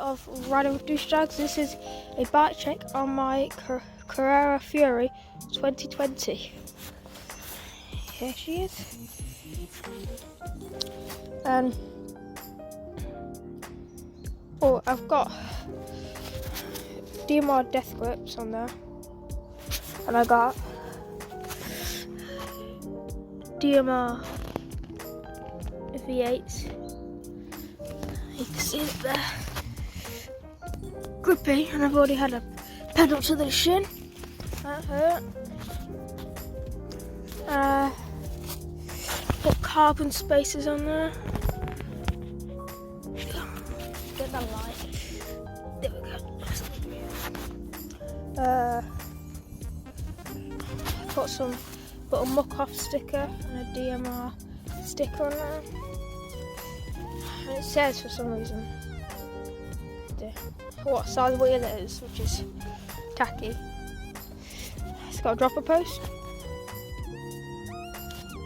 of riding with douchebags. This is a bike check on my Carrera Fury 2020. Here she is. And I've got DMR death grips on there, and I got DMR V8s. You can see it there, grippy, and I've already had a pedal to the shin. That hurt. Put carbon spacers on there. Get that light. There we go. Put a muck off sticker and a DMR sticker on there. And it says for some reason what size wheel it is, which is tacky. It's got a dropper post.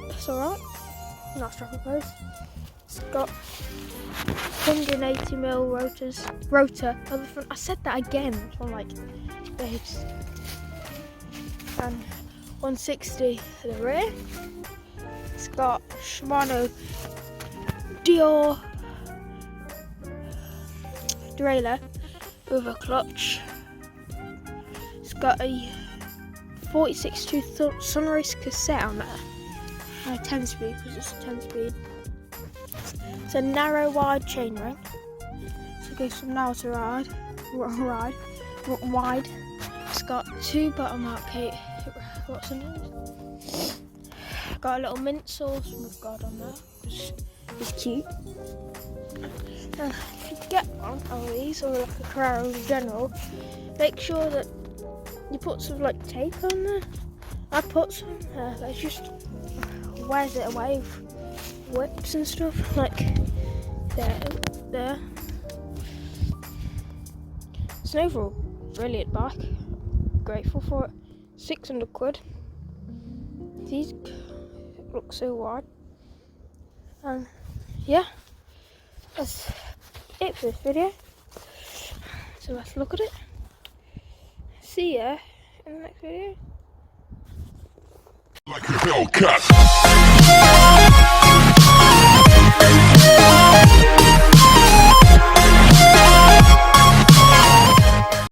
That's alright. Not a dropper post. It's got 180mm rotor on the front. I said that again. So I'm like, babes. And 160 at the rear. It's got Shimano derailleur with a clutch. It's got a 46 tooth Sunrace cassette on there. And a 10 speed because it's a 10 speed. It's a narrow wide chainring. So it goes from narrow to wide. It's got 2 bottom out Kate. What's in it? Got a little mint sauce with God on there, which is cute. If you get one of these, or like a Carrera in general, make sure that you put some like tape on there. I put some, but it just wears it away with whips and stuff, like there. It's an overall brilliant bike. Grateful for it. 600 quid. These look so wide. And yeah, that's it for this video. So let's look at it. See ya in the next video. Like a Hellcat.